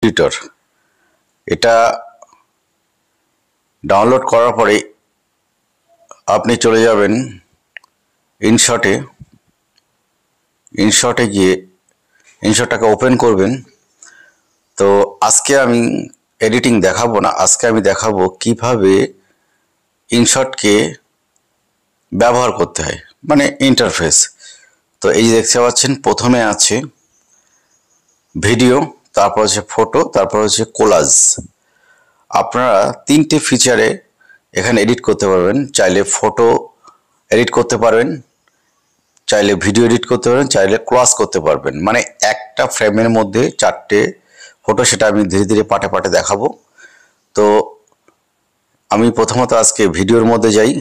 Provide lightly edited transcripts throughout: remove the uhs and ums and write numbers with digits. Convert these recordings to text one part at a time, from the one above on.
Computer. এটা download করার পরে আপনি চলে যাবেন ইনশটে গিয়ে ইনশটটাকে ওপেন করবেন। তো আজকে আমি এডিটিং দেখাবো না, আজকে আমি দেখাবো কিভাবে ইনশটকে ব্যবহার করতে হয়, মানে ইন্টারফেস। তো এই যে দেখতে পাচ্ছেন, প্রথমে আছে ভিডিও, তারপর হচ্ছে ফটো, তারপর হচ্ছে কোলাজ। আপনারা তিনটে ফিচারে এখানে এডিট করতে পারবেন। চাইলে ফটো এডিট করতে পারবেন, চাইলে ভিডিও এডিট করতে পারবেন, চাইলে ক্রস করতে পারবেন। মানে একটা ফ্রেমের মধ্যে 4টে ফটো, সেটা আমি ধীরে ধীরে পাটে পাটে দেখাবো। তো আমি প্রথমত আজকে ভিডিওর মধ্যে যাই।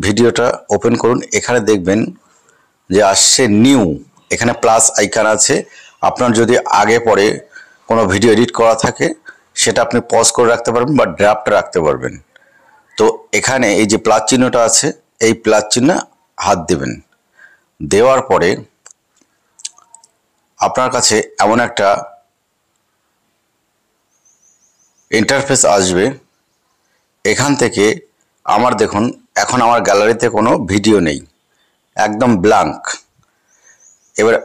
ভিডিওটা ওপেন করুন। এখানে দেখবেন যে আসছে নিউ, এখানে প্লাস আইকন আছে। আপনার যদি আগে পরে কোনো ভিডিও এডিট করা থাকে সেটা আপনি পজ করে রাখতে পারবেন বা ড্রাফট রাখতে পারবেন। তো এখানে এই যে প্লাস চিহ্নটা আছে, এই প্লাস চিহ্নে হাত দেবেন। দেওয়ার পরে আপনার কাছে এমন একটা ইন্টারফেস আসবে। এখান থেকে আমার দেখুন, এখন আমার গ্যালারিতে কোনো ভিডিও নেই, একদম ব্ল্যাঙ্ক। এবার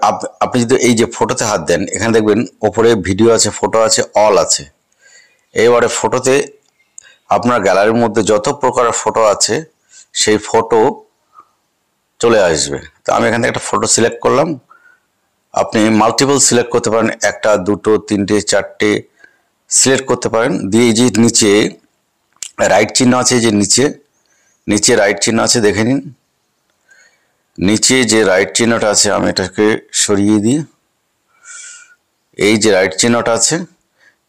আপনি যদি এই যে ফটোতে হাত দেন, এখানে দেখবেন ওপরে ভিডিও আছে, ফটো আছে, অল আছে। এবারে ফটোতে আপনার গ্যালারির মধ্যে যত প্রকার ফটো আছে সেই ফটো চলে আসবে। তো আমি এখান থেকে একটা ফটো সিলেক্ট করলাম। আপনি মাল্টিপল সিলেক্ট করতে পারেন, 1টা 2টো 3টে 4টে সিলেক্ট করতে পারেন। দিয়ে যে নিচে রাইট চিহ্ন আছে, যে নিচে রাইট চিহ্ন আছে, দেখে নিন। নিচে যে রাইট চিহ্নটা আছে, আমি এটাকে সরিয়ে দিই। এই যে রাইট চিহ্নটা আছে,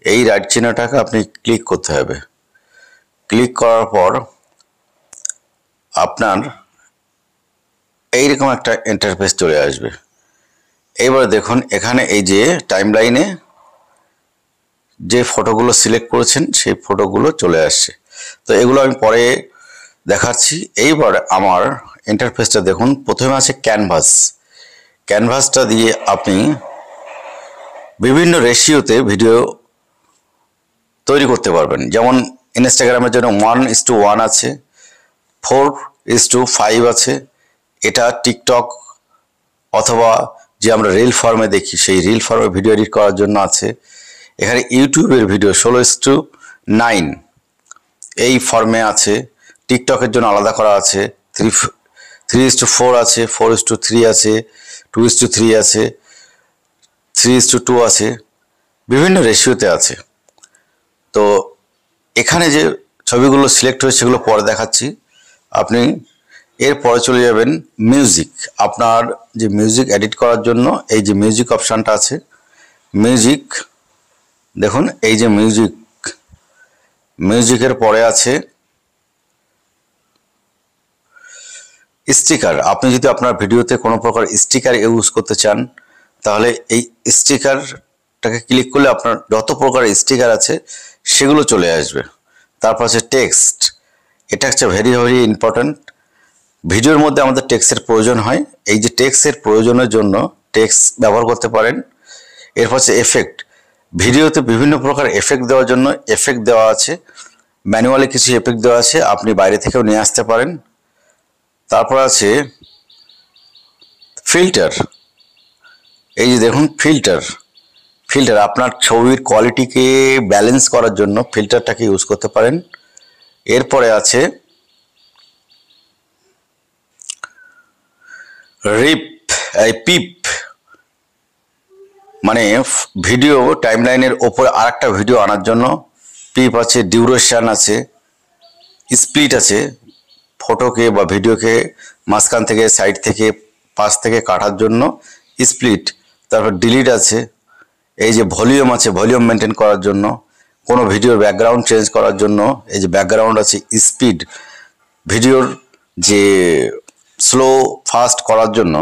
এই রাইট চিহ্নটাকে আপনি ক্লিক করতে হবে। ক্লিক করার পর আপনার এইরকম একটা ইন্টারফেস চলে আসবে। এবার দেখুন, এখানে এই যে টাইমলাইনে যে ফটোগুলো সিলেক্ট করেছেন সেই ফটোগুলো চলে আসছে। তো এগুলো আমি পরে দেখাচ্ছি। এইবার আমার ইন্টারফেসটা দেখুন, প্রথমে আছে ক্যানভাসটা দিয়ে আপনি বিভিন্ন রেশিওতে ভিডিও তৈরি করতে পারবেন। যেমন ইনস্টাগ্রামের জন্য 1:1 আছে, 4:5 আছে। এটা টিকটক অথবা যে আমরা রিল ফর্মে দেখি সেই রিল ফর্মে ভিডিও এডিট করার জন্য আছে। এখানে ইউটিউবের ভিডিও 16:9 এই ফর্মে আছে। টিকটকের জন্য আলাদা করা আছে, 3:4 আছে, 4:3 আছে, 2:3 আছে, 3:2 আছে, বিভিন্ন রেশিওতে আছে। তো এখানে যে ছবিগুলো সিলেক্ট হয়েছে সেগুলো পরে দেখাচ্ছি। আপনি এরপরে চলে যাবেন মিউজিক। আপনার যে মিউজিক এডিট করার জন্য এই যে মিউজিক অপশানটা আছে, মিউজিক দেখুন, এই যে মিউজিকের পরে আছে স্টিকার। আপনি যদি আপনার ভিডিওতে কোনো প্রকার স্টিকার ইউজ করতে চান তাহলে এই স্টিকারটাকে ক্লিক করলে আপনার যত প্রকার স্টিকার আছে সেগুলো চলে আসবে। তারপর আছে টেক্সট। এটা হচ্ছে ভেরি ভেরি ইম্পর্ট্যান্ট। ভিডিওর মধ্যে আমাদের টেক্সটের প্রয়োজন হয়। এই যে টেক্সটের প্রয়োজনের জন্য টেক্সট ব্যবহার করতে পারেন। এরপর হচ্ছে এফেক্ট। ভিডিওতে বিভিন্ন প্রকার এফেক্ট দেওয়ার জন্য এফেক্ট দেওয়া আছে, ম্যানুয়ালি কিছু এফেক্ট দেওয়া আছে, আপনি বাইরে থেকেও নিয়ে আসতে পারেন। তারপর আছে ফিল্টার। এই যে দেখুন ফিল্টার আপনার ছবির কোয়ালিটিকে ব্যালেন্স করার জন্য ফিল্টারটাকে ইউজ করতে পারেন। এরপরে আছে পিপ, মানে ভিডিও টাইমলাইনের ওপর আরেকটা ভিডিও আনার জন্য পিপ আছে, ডিউরেশন আছে, স্প্লিট আছে, ফটোকে বা ভিডিওকে মাঝখান থেকে, সাইড থেকে, পাশ থেকে কাটার জন্য স্প্লিট। তারপর ডিলিট আছে। এই যে ভলিউম আছে, ভলিউম মেনটেন করার জন্য, কোনো ভিডিওর ব্যাকগ্রাউন্ড চেঞ্জ করার জন্য এই যে ব্যাকগ্রাউন্ড আছে। স্পিড, ভিডিওর যে স্লো ফাস্ট করার জন্য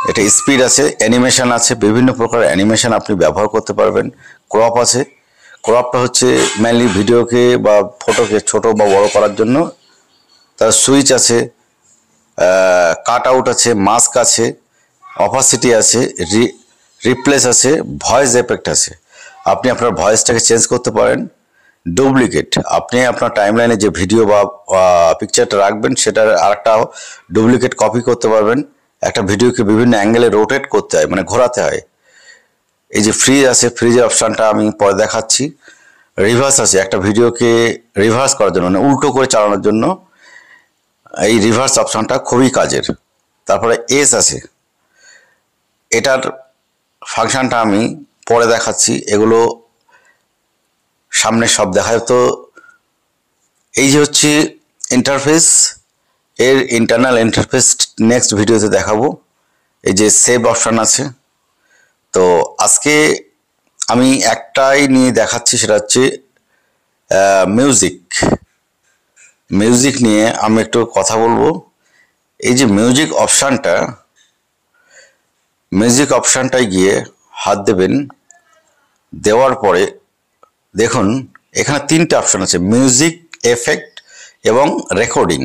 এটা স্পিড আছে। অ্যানিমেশন আছে, বিভিন্ন প্রকার অ্যানিমেশন আপনি ব্যবহার করতে পারবেন। ক্রপ আছে, ক্রপটা হচ্ছে মেনলি ভিডিওকে বা ফটোকে ছোট বা বড় করার জন্য। তার সুইচ আছে, কাট আউট আছে, মাস্ক আছে, অপাসিটি আছে, রিপ্লেস আছে, ভয়েস এফেক্ট আছে। আপনি আপনার ভয়েসটাকে চেঞ্জ করতে পারেন। ডুপ্লিকেট, আপনি আপনার টাইমলাইনে যে ভিডিও বা পিকচারটা রাখবেন সেটার আরেকটা ডুপ্লিকেট কপি করতে পারবেন। একটা ভিডিওকে বিভিন্ন অ্যাঙ্গেলে রোটেট করতে হয়, মানে ঘোরাতে হয়। এই যে ফ্রিজ আছে, ফ্রিজের অপশানটা আমি পরে দেখাচ্ছি। রিভার্স আছে, একটা ভিডিওকে রিভার্স করার জন্য, মানে উল্টো করে চালানোর জন্য এই রিভার্স অপশানটা খুবই কাজের। তারপরে এস আছে, এটার ফাংশানটা আমি পরে দেখাচ্ছি, এগুলো সামনে সব দেখা যেত। এই যে হচ্ছে ইন্টারফেস, এর ইন্টারনাল ইন্টারফেস নেক্সট ভিডিওতে দেখাবো। এই যে সেভ অপশান আছে। তো আজকে আমি একটাই নিয়ে দেখাচ্ছি, সেটা হচ্ছে মিউজিক। মিউজিক নিয়ে আমি একটু কথা বলবো। এই যে মিউজিক অপশানটায় গিয়ে হাত দেবেন। দেওয়ার পরে দেখুন এখানে 3টে অপশান আছে, মিউজিক, এফেক্ট এবং রেকর্ডিং।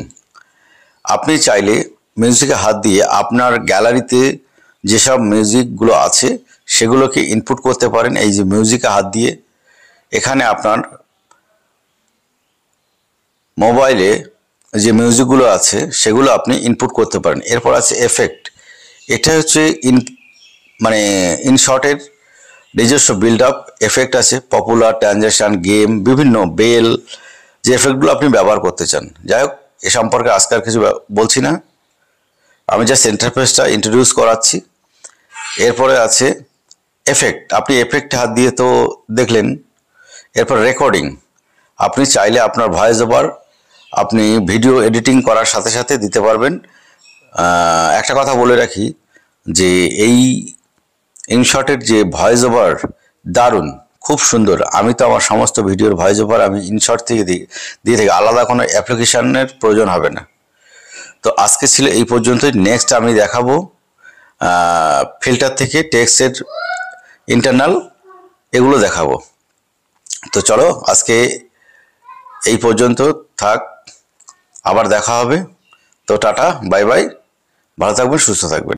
আপনি চাইলে মিউজিকে হাত দিয়ে আপনার গ্যালারিতে যেসব মিউজিকগুলো আছে সেগুলোকে ইনপুট করতে পারেন। এই যে মিউজিকে হাত দিয়ে এখানে আপনার মোবাইলে যে মিউজিকগুলো আছে সেগুলো আপনি ইনপুট করতে পারেন। এরপর আছে এফেক্ট, এটা হচ্ছে মানে ইনশর্টের নিজস্ব বিল্ড আপ এফেক্ট আছে, পপুলার, ট্রানজ্যাকশন, গেম, বিভিন্ন বেল, যে এফেক্টগুলো আপনি ব্যবহার করতে চান। যাই হোক, এ সম্পর্কে আজকে আর কিছু বলছি না, আমি জাস্ট ইন্টারফেসটা ইন্ট্রোডিউস করাচ্ছি। এরপরে আছে এফেক্ট, আপনি এফেক্টে হাত দিয়ে তো দেখলেন। এরপর রেকর্ডিং, আপনি চাইলে আপনার ভয়েস ওভার আপনি ভিডিও এডিটিং করার সাথে সাথে দিতে পারবেন। একটা কথা বলে রাখি যে এই ইনশর্টের যে ভয়েস ওভার দারুণ, খুব সুন্দর। আমি তো আমার সমস্ত ভিডিওর ভয়েস ওভার আমি ইনশর্ট থেকে দিয়ে থাকি, আলাদা কোনো অ্যাপ্লিকেশনের প্রয়োজন হবে না। তো আজকে ছিল এই পর্যন্তই। নেক্সট আমি দেখাবো ফিল্টার থেকে টেক্সটের ইন্টারনাল, এগুলো দেখাবো। তো চলো আজকে এই পর্যন্ত থাক, আবার দেখা হবে। তো টাটা, বাই বাই, ভালো থাকবেন, সুস্থ থাকবেন।